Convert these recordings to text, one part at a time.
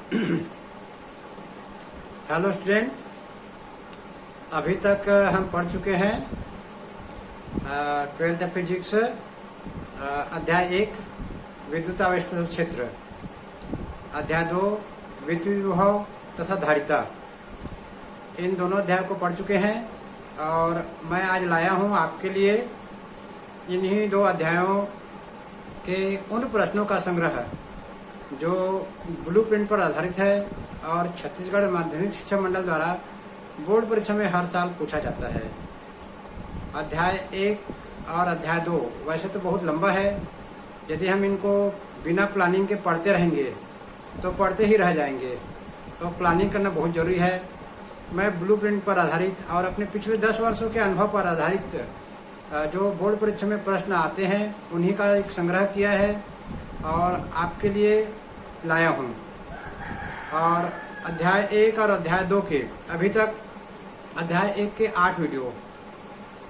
Hello student, अभी तक हम पढ़ चुके हैं 12th फिजिक्स अध्याय 1 विद्युत आवेश क्षेत्र, अध्याय 2 विद्युत विभव तथा धारिता। इन दोनों अध्याय को पढ़ चुके हैं और मैं आज लाया हूं आपके लिए इन्हीं दो अध्यायों के उन प्रश्नों का संग्रह जो ब्लूप्रिंट पर आधारित है और छत्तीसगढ़ माध्यमिक शिक्षा मंडल द्वारा बोर्ड परीक्षा में हर साल पूछा जाता है। अध्याय 1 और अध्याय 2 वैसे तो बहुत लंबा है, यदि हम इनको बिना प्लानिंग के पढ़ते रहेंगे तो पढ़ते ही रह जाएंगे, तो प्लानिंग करना बहुत जरूरी है। मैं ब्लूप्रिंट पर आधारित और अपने पिछले 10 वर्षों के अनुभव पर आधारित जो बोर्ड परीक्षा में प्रश्न आते हैं उन्हीं का एक संग्रह किया है और आपके लिए लाया हूँ। और अध्याय 1 और अध्याय 2 के अभी तक अध्याय 1 के 8 वीडियो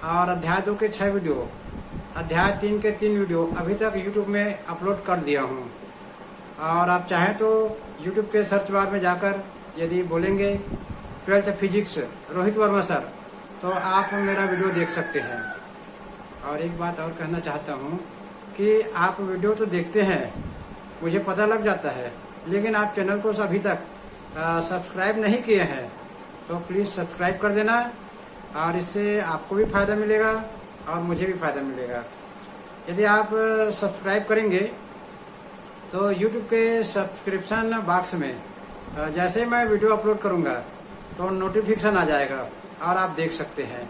और अध्याय 2 के 6 वीडियो, अध्याय 3 के 3 वीडियो अभी तक YouTube में अपलोड कर दिया हूँ। और आप चाहें तो YouTube के सर्च बार में जाकर यदि बोलेंगे 12th physics Rohit Verma sir, तो आप मेरा वीडियो देख सकते हैं। और एक बात और कहना चाहता हूँ कि आप वीडियो तो देखते हैं, मुझे पता लग जाता है, लेकिन आप चैनल को अभी तक सब्सक्राइब नहीं किए हैं तो प्लीज़ सब्सक्राइब कर देना, और इससे आपको भी फायदा मिलेगा और मुझे भी फायदा मिलेगा। यदि आप सब्सक्राइब करेंगे तो YouTube के सब्सक्रिप्शन बॉक्स में जैसे मैं वीडियो अपलोड करूंगा तो नोटिफिकेशन आ जाएगा और आप देख सकते हैं।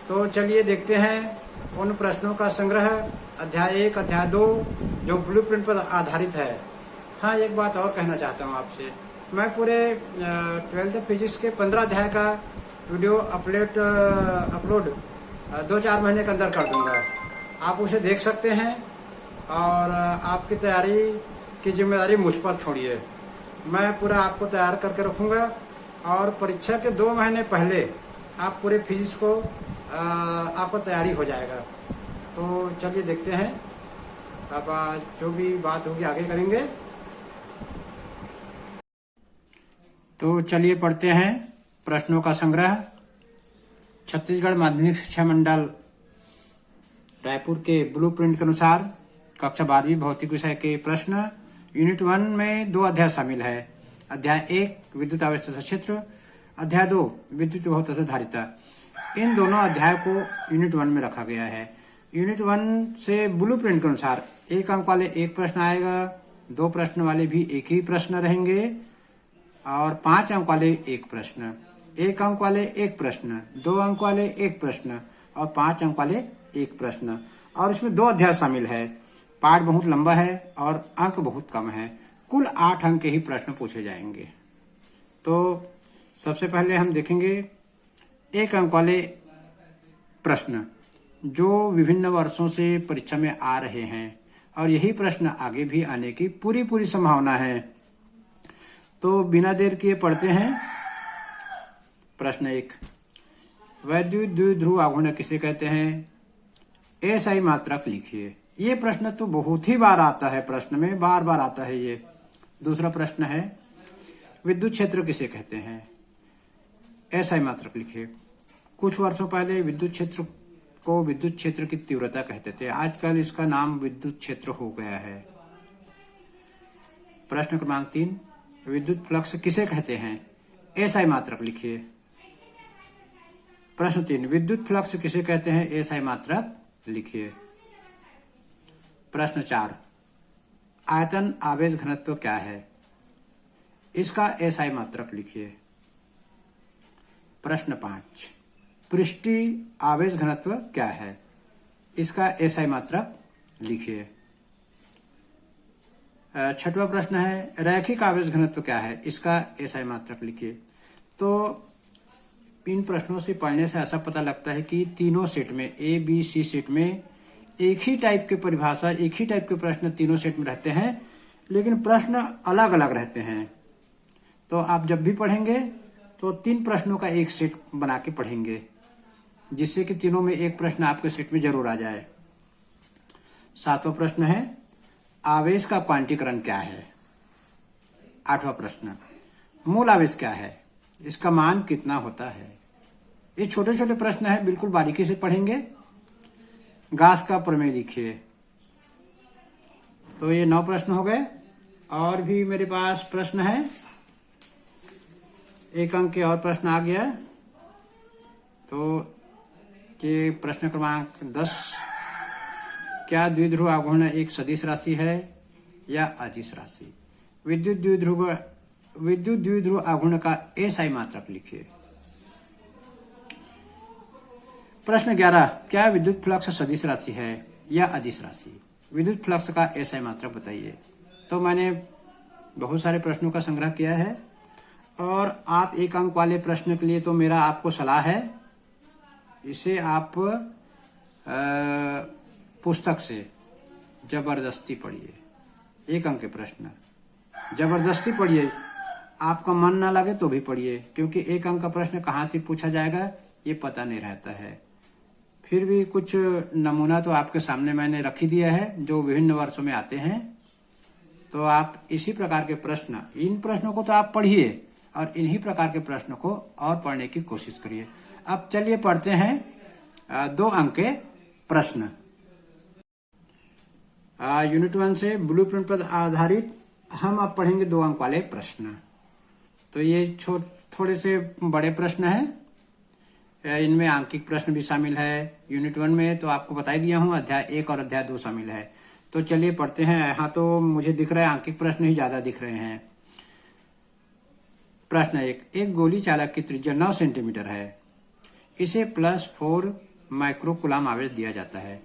तो चलिए देखते हैं उन प्रश्नों का संग्रह अध्याय 1 अध्याय 2 जो ब्लूप्रिंट पर आधारित है। हाँ, एक बात और कहना चाहता हूँ आपसे, मैं पूरे 12th फिजिक्स के 15 अध्याय का वीडियो अपलोड 2-4 महीने के अंदर कर दूंगा। आप उसे देख सकते हैं और आपकी तैयारी की जिम्मेदारी मुझ पर छोड़िए। मैं पूरा आपको तैयार करके रखूंगा और परीक्षा के 2 महीने पहले आप पूरे फिजिक्स को आपको तैयारी हो जाएगा। तो चलिए देखते हैं, अब जो भी बात होगी आगे करेंगे। तो चलिए पढ़ते हैं प्रश्नों का संग्रह। छत्तीसगढ़ माध्यमिक शिक्षा मंडल रायपुर के ब्लूप्रिंट के अनुसार कक्षा 12वीं भौतिक विषय के प्रश्न यूनिट 1 में 2 अध्याय शामिल है। अध्याय 1 विद्युत आवेश तथा क्षेत्र, अध्याय 2 विद्युत विभव तथा धारिता। इन दोनों अध्याय को यूनिट 1 में रखा गया है। यूनिट 1 से ब्लूप्रिंट के अनुसार 1 अंक वाले 1 प्रश्न आएगा, 2 प्रश्न वाले भी एक ही प्रश्न रहेंगे और 5 अंक वाले 1 प्रश्न, 1 अंक वाले 1 प्रश्न, 2 अंक वाले 1 प्रश्न और 5 अंक वाले 1 प्रश्न। और इसमें 2 अध्याय शामिल है। पाठ बहुत लंबा है और अंक बहुत कम है। कुल 8 अंक के ही प्रश्न पूछे जाएंगे। तो सबसे पहले हम देखेंगे 1 अंक वाले प्रश्न जो विभिन्न वर्षों से परीक्षा में आ रहे हैं और यही प्रश्न आगे भी आने की पूरी संभावना है। तो बिना देर किए पढ़ते हैं। प्रश्न 1, वैद्युत द्विध्रुव आघूर्ण किसे कहते हैं? एसआई मात्रक लिखिए। ये प्रश्न तो बहुत ही बार आता है, प्रश्न में बार आता है ये। दूसरा प्रश्न है, विद्युत क्षेत्र किसे कहते हैं? एसआई मात्रक लिखिए। कुछ वर्षों पहले विद्युत क्षेत्र को विद्युत क्षेत्र की तीव्रता कहते थे, आजकल इसका नाम विद्युत क्षेत्र हो गया है। प्रश्न क्रमांक 3, विद्युत फ्लक्स किसे कहते हैं? एसआई मात्रक लिखिए। प्रश्न 3, विद्युत फ्लक्स किसे कहते हैं? एसआई मात्रक लिखिए। प्रश्न 4, आयतन आवेश घनत्व क्या है? इसका एसआई मात्रक लिखिए। प्रश्न 5, पृष्ठीय आवेश घनत्व क्या है? इसका एसआई मात्रक लिखिए। 6वां प्रश्न है, रैखिक आवेश घनत्व क्या है? इसका एसआई मात्रक लिखिए। तो इन प्रश्नों से पढ़ने से ऐसा पता लगता है कि तीनों सेट में, ए बी सी सेट में एक ही टाइप के परिभाषा, एक ही टाइप के प्रश्न तीनों सेट में रहते हैं, लेकिन प्रश्न अलग अलग रहते हैं। तो आप जब भी पढ़ेंगे तो 3 प्रश्नों का एक सेट बना के पढ़ेंगे, जिससे कि तीनों में एक प्रश्न आपके सेट में जरूर आ जाए। 7वां प्रश्न है, आवेश का क्वांटीकरण क्या है? 8वां प्रश्न, मूल आवेश क्या है, इसका मान कितना होता है। ये छोटे छोटे प्रश्न है, बिल्कुल बारीकी से पढ़ेंगे। गास का प्रमेय लिखिए। तो ये 9 प्रश्न हो गए। और भी मेरे पास प्रश्न है, 1 अंक के और प्रश्न आ गया। तो ये प्रश्न क्रमांक 10, क्या द्विध्रुव आघूर्ण एक सदिश राशि है या अदिश राशि। विद्युत द्विध्रुव आघूर्ण का एसआई मात्रक लिखिए। प्रश्न 11, क्या विद्युत फ्लक्स सदिश राशि है या अदिश राशि। विद्युत फ्लक्स का एसआई मात्रक बताइए। तो मैंने बहुत सारे प्रश्नों का संग्रह किया है और आप 1 अंक वाले प्रश्न के लिए तो मेरा आपको सलाह है, इसे आप पुस्तक से जबरदस्ती पढ़िए। 1 अंक के प्रश्न जबरदस्ती पढ़िए, आपका मन ना लगे तो भी पढ़िए, क्योंकि 1 अंक का प्रश्न कहाँ से पूछा जाएगा ये पता नहीं रहता है। फिर भी कुछ नमूना तो आपके सामने मैंने रख ही दिया है जो विभिन्न वर्षों में आते हैं। तो आप इसी प्रकार के प्रश्न, इन प्रश्नों को तो आप पढ़िए और इन्हीं प्रकार के प्रश्नों को और पढ़ने की कोशिश करिए। अब चलिए पढ़ते हैं 2 अंक के प्रश्न। यूनिट 1 से ब्लूप्रिंट पर आधारित हम अब पढ़ेंगे 2 अंक वाले प्रश्न। तो ये थोड़े से बड़े प्रश्न हैं, इनमें आंकिक प्रश्न भी शामिल है। यूनिट 1 में तो आपको बता ही दिया हूं, अध्याय 1 और अध्याय 2 शामिल है। तो चलिए पढ़ते हैं। यहाँ तो मुझे दिख रहा है आंकिक प्रश्न ही ज्यादा दिख रहे हैं। प्रश्न 1, एक गोली चालक की त्रिज्या 9 सेंटीमीटर है, इसे +4 माइक्रोकुलाम आवेश दिया जाता है,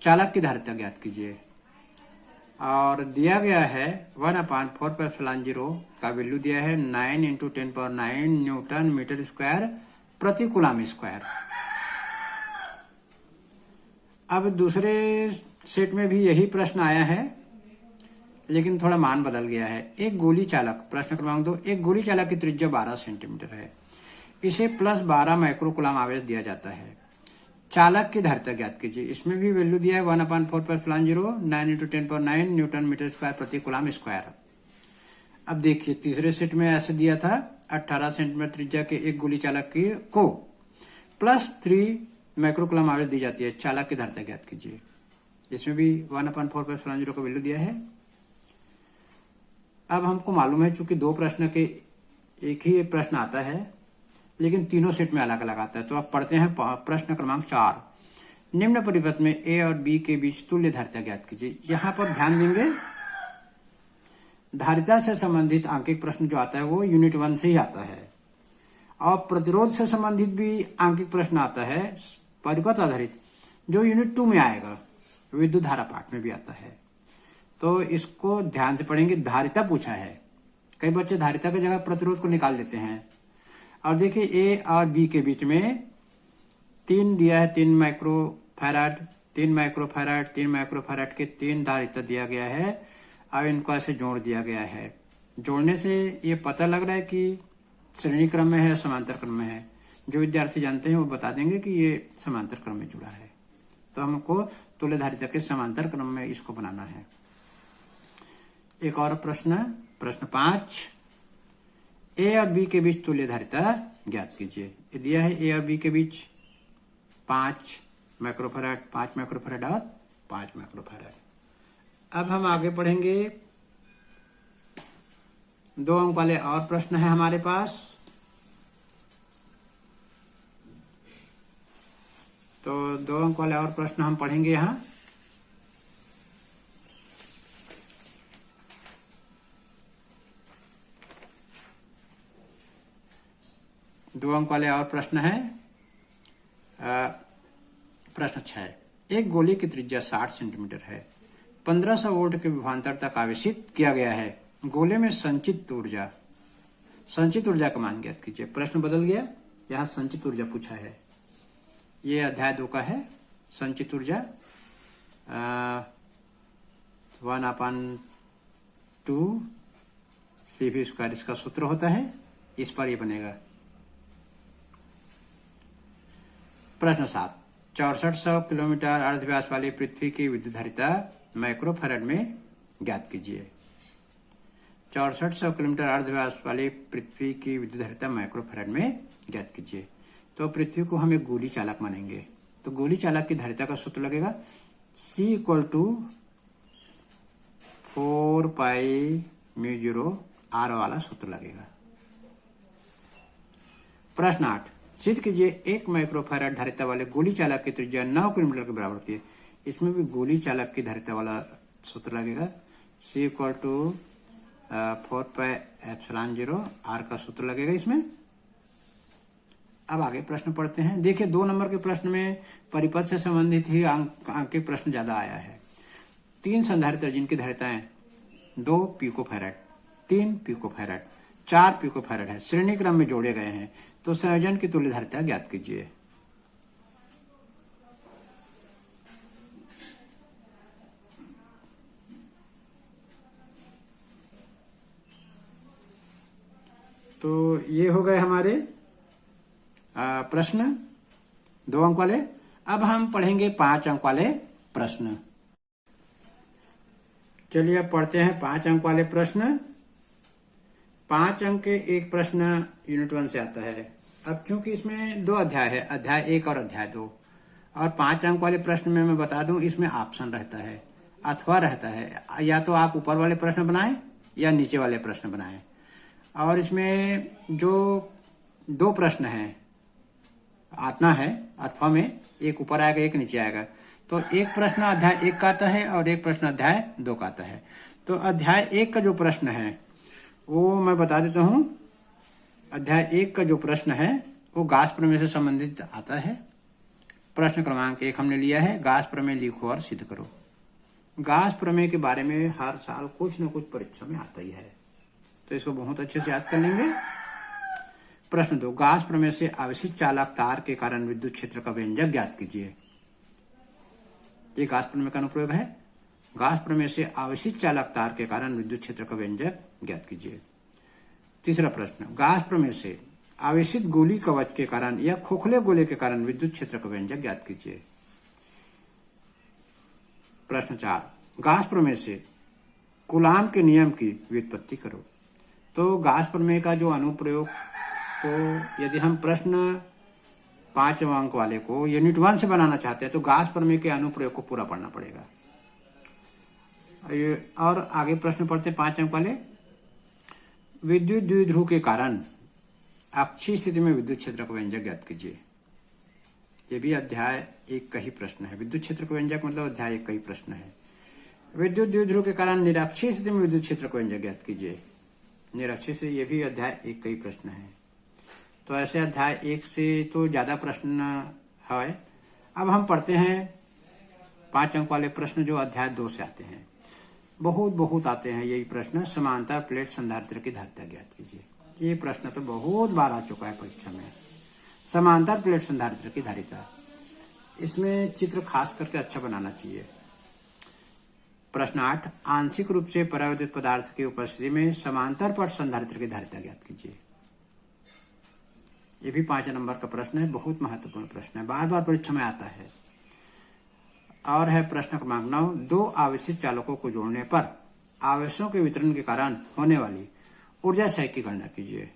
चालक की धारिता ज्ञात कीजिए। और दिया गया है 1/4πε0 का वैल्यू दिया है 9 × 10⁹ न्यूटन मीटर स्क्वायर प्रति कूलाम स्क्वायर। अब दूसरे सेट में भी यही प्रश्न आया है, लेकिन थोड़ा मान बदल गया है। एक गोली चालक, प्रश्न क्रमांक 2, एक गोली चालक की त्रिज्या 12 सेंटीमीटर है, इसे +12 माइक्रोकुलाम आवेश दिया जाता है, चालक की धारिता ज्ञात कीजिए। इसमें भी वैल्यू दिया है 1/4πε0 9 × 10⁹ न्यूटन मीटर स्क्वायर प्रति कूलाम स्क्वायर। अब देखिए तीसरे सेट में ऐसे दिया था 18 सेंटीमीटर त्रिज्या के एक गोली चालक को +3 माइक्रोकुलाम आवेश दी जाती है, चालक की धारिता ज्ञात कीजिए। इसमें भी 1/4πε0 का वैल्यू दिया है। अब हमको मालूम है चूंकि 2 प्रश्न के एक ही प्रश्न आता है, लेकिन तीनों सेट में अलग अलग आता है। तो अब पढ़ते हैं प्रश्न क्रमांक 4, निम्न परिपथ में ए और बी के बीच तुल्य धारिता ज्ञात कीजिए। यहाँ पर ध्यान देंगे, धारिता से संबंधित आंकिक प्रश्न जो आता है वो यूनिट 1 से ही आता है, और प्रतिरोध से संबंधित भी आंकिक प्रश्न आता है परिपथ आधारित, जो यूनिट 2 में आएगा, विद्युत धारा पाठ में भी आता है। तो इसको ध्यान से पढ़ेंगे। धारिता पूछा है, कई बच्चे धारिता की जगह प्रतिरोध को निकाल देते हैं। और देखिए ए और बी के बीच में 3 दिया है, 3 माइक्रोफैराड, 3 माइक्रोफैराड, 3 माइक्रोफैराड के 3 धारिता दिया गया है। अब इनको ऐसे जोड़ दिया गया है। जोड़ने से ये पता लग रहा है कि श्रेणी क्रम में है या समांतर क्रम में है। जो विद्यार्थी जानते हैं वो बता देंगे कि ये समांतर क्रम में जुड़ा है। तो हमको तुल्य धारिता के समांतर क्रम में इसको बनाना है। एक और प्रश्न, प्रश्न 5, ए और बी के बीच तुल्य धारिता ज्ञात कीजिए। ये दिया है ए और बी के बीच 5 माइक्रोफैराड, 5 माइक्रोफैराड और 5 माइक्रोफैराड। अब हम आगे पढ़ेंगे। 2 अंक वाले और प्रश्न है हमारे पास। तो 2 अंक वाले और प्रश्न हम पढ़ेंगे यहां। दो अंक वाले और प्रश्न है। प्रश्न 6, एक गोली की त्रिज्या 60 सेंटीमीटर है, 1500 वोल्ट के विभवांतर तक आवेशित किया गया है। गोले में संचित ऊर्जा का मान ज्ञात कीजिए। प्रश्न बदल गया, यहाँ संचित ऊर्जा पूछा है। ये अध्याय 2 का है। संचित ऊर्जा 1/2 CV² इसका सूत्र होता है, इस पर ये बनेगा। प्रश्न 7, 6400 किलोमीटर अर्धव्यास वाली पृथ्वी की विद्युत धारिता माइक्रोफैराड में ज्ञात कीजिए। 6400 किलोमीटर अर्धव्यास वाली पृथ्वी की विद्युत धारिता माइक्रोफैराड में ज्ञात कीजिए। तो पृथ्वी को हम एक गोली चालक मानेंगे, तो गोली चालक की धारिता का सूत्र लगेगा C = 4π/μ0 R वाला सूत्र लगेगा। प्रश्न 8, सिद्ध कीजिए 1 माइक्रोफैराड धारिता वाले गोली चालक की त्रिज्या 9 किलोमीटर के बराबर होती है। इसमें भी गोली चालक की धारिता वाला सूत्र लगेगा C = 4πε0 R का सूत्र लगेगा इसमें। अब आगे प्रश्न पढ़ते हैं। देखिए 2 नंबर के प्रश्न में परिपथ से संबंधित ही अंक के प्रश्न ज्यादा आया है। 3 संधारित्र जिनकी धारिताएं 2 पिकोफैराड, 3 पिकोफैराड, 4 पिकोफैराड है, श्रेणी क्रम में जोड़े गए हैं, तो संयोजन की तुल्य धारिता ज्ञात कीजिए। तो ये हो गए हमारे प्रश्न 2 अंक वाले। अब हम पढ़ेंगे 5 अंक वाले प्रश्न। चलिए अब पढ़ते हैं 5 अंक वाले प्रश्न। 5 अंक के एक प्रश्न यूनिट 1 से आता है। अब क्योंकि इसमें 2 अध्याय है, अध्याय 1 और अध्याय 2, और 5 अंक वाले प्रश्न में मैं बता दूं इसमें ऑप्शन रहता है अथवा रहता है, या तो आप ऊपर वाले प्रश्न बनाएं या नीचे वाले प्रश्न बनाएं। और इसमें जो 2 प्रश्न हैं आतना है अथवा में, एक ऊपर आएगा एक नीचे आएगा, तो एक प्रश्न अध्याय 1 का आता है और एक प्रश्न अध्याय 2 का आता है। तो अध्याय 1 का जो प्रश्न है वो मैं बता देता हूं। अध्याय 1 का जो प्रश्न है वो गास प्रमेय से संबंधित आता है। प्रश्न क्रमांक 1 हमने लिया है, गास प्रमेय लिखो और सिद्ध करो। गास प्रमेय के बारे में हर साल कुछ न कुछ परीक्षा में आता ही है, तो इसको बहुत अच्छे से याद कर लेंगे। प्रश्न 2, गास प्रमेय से आवेशित चालक तार के कारण विद्युत क्षेत्र का व्यंजक ज्ञात कीजिए। ये गास प्रमेय का अनुप्रयोग है। गास प्रमेय से आवेशित चालक तार के कारण विद्युत क्षेत्र का व्यंजक ज्ञात कीजिए। तीसरा प्रश्न, गास प्रमेय से आवेशित गोली कवच के कारण या खोखले गोले के कारण विद्युत क्षेत्र का व्यंजक ज्ञात कीजिए। प्रश्न 4, गास प्रमेय से कूलाम के नियम की व्युत्पत्ति करो। तो गास प्रमेय का जो अनुप्रयोग, तो यदि हम प्रश्न 5 अंक वाले को यूनिट 1 से बनाना चाहते हैं तो गास प्रमेय के अनुप्रयोग को पूरा पढ़ना पड़ेगा। और आगे प्रश्न पढ़ते 5 अंक वाले। विद्युत द्विध्रुव के कारण अक्षीय स्थिति में विद्युत क्षेत्र का व्यंजक ज्ञात कीजिए। ये भी अध्याय 1 का ही प्रश्न है। विद्युत क्षेत्र का व्यंजक मतलब अध्याय 1 का ही प्रश्न है। विद्युत द्विध्रुव के कारण निरक्षीय स्थिति में विद्युत क्षेत्र का व्यंजक ज्ञात कीजिए। निरक्षीय से ये भी अध्याय 1 का ही प्रश्न है। तो ऐसे अध्याय 1 से तो ज्यादा प्रश्न है। अब हम पढ़ते हैं 5 अंक वाले प्रश्न जो अध्याय 2 से आते हैं। बहुत आते हैं यही प्रश्न। समांतर प्लेट संधारित्र की धारिता ज्ञात कीजिए। ये प्रश्न तो बहुत बार आ चुका है परीक्षा में। समांतर प्लेट संधारित्र की धारिता, इसमें चित्र खास करके अच्छा बनाना चाहिए। प्रश्न 8, आंशिक रूप से परावैद्युत पदार्थ की उपस्थिति में समांतर पट संधारित्र की धारिता ज्ञात कीजिए। ये भी 5 नंबर का प्रश्न है, बहुत महत्वपूर्ण प्रश्न है, बार बार परीक्षा में आता है। और है प्रश्न क्रमांक 9, 2 आवेशित चालकों को जोड़ने पर आवेशों के वितरण के कारण होने वाली ऊर्जा क्षय की गणना कीजिए।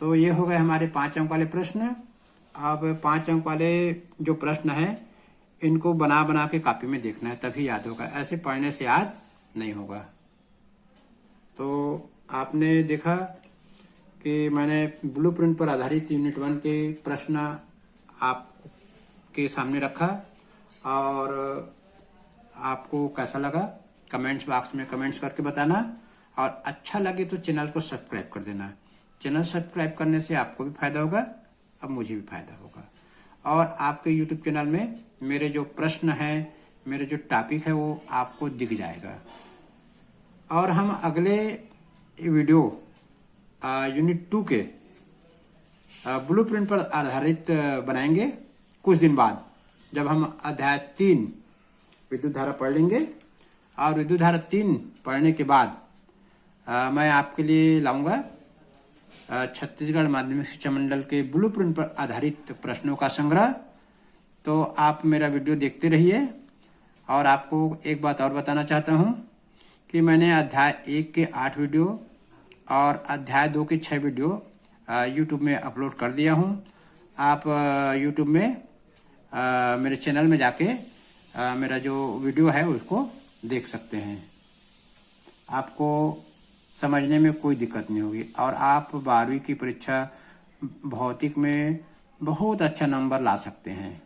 तो ये हो गए हमारे 5 अंक वाले प्रश्न। अब 5 अंक वाले जो प्रश्न है इनको बना के कॉपी में देखना है, तभी याद होगा, ऐसे पढ़ने से याद नहीं होगा। तो आपने देखा कि मैंने ब्लूप्रिंट पर आधारित यूनिट 1 के प्रश्न आपके सामने रखा, और आपको कैसा लगा कमेंट्स बॉक्स में कमेंट्स करके बताना, और अच्छा लगे तो चैनल को सब्सक्राइब कर देना। चैनल सब्सक्राइब करने से आपको भी फायदा होगा, अब मुझे भी फायदा होगा। और आपके यूट्यूब चैनल में मेरे जो प्रश्न हैं, मेरे जो टॉपिक है वो आपको दिख जाएगा। और हम अगले वीडियो यूनिट 2 के ब्लूप्रिंट पर आधारित बनाएंगे कुछ दिन बाद, जब हम अध्याय 3 विद्युत धारा पढ़ लेंगे। और विद्युत धारा 3 पढ़ने के बाद मैं आपके लिए लाऊंगा छत्तीसगढ़ माध्यमिक शिक्षा मंडल के ब्लूप्रिंट पर आधारित प्रश्नों का संग्रह। तो आप मेरा वीडियो देखते रहिए। और आपको एक बात और बताना चाहता हूं कि मैंने अध्याय 1 के 8 वीडियो और अध्याय 2 के 6 वीडियो यूट्यूब में अपलोड कर दिया हूँ। आप यूट्यूब में मेरे चैनल में जाके मेरा जो वीडियो है उसको देख सकते हैं। आपको समझने में कोई दिक्कत नहीं होगी और आप 12वीं की परीक्षा भौतिक में बहुत अच्छा नंबर ला सकते हैं।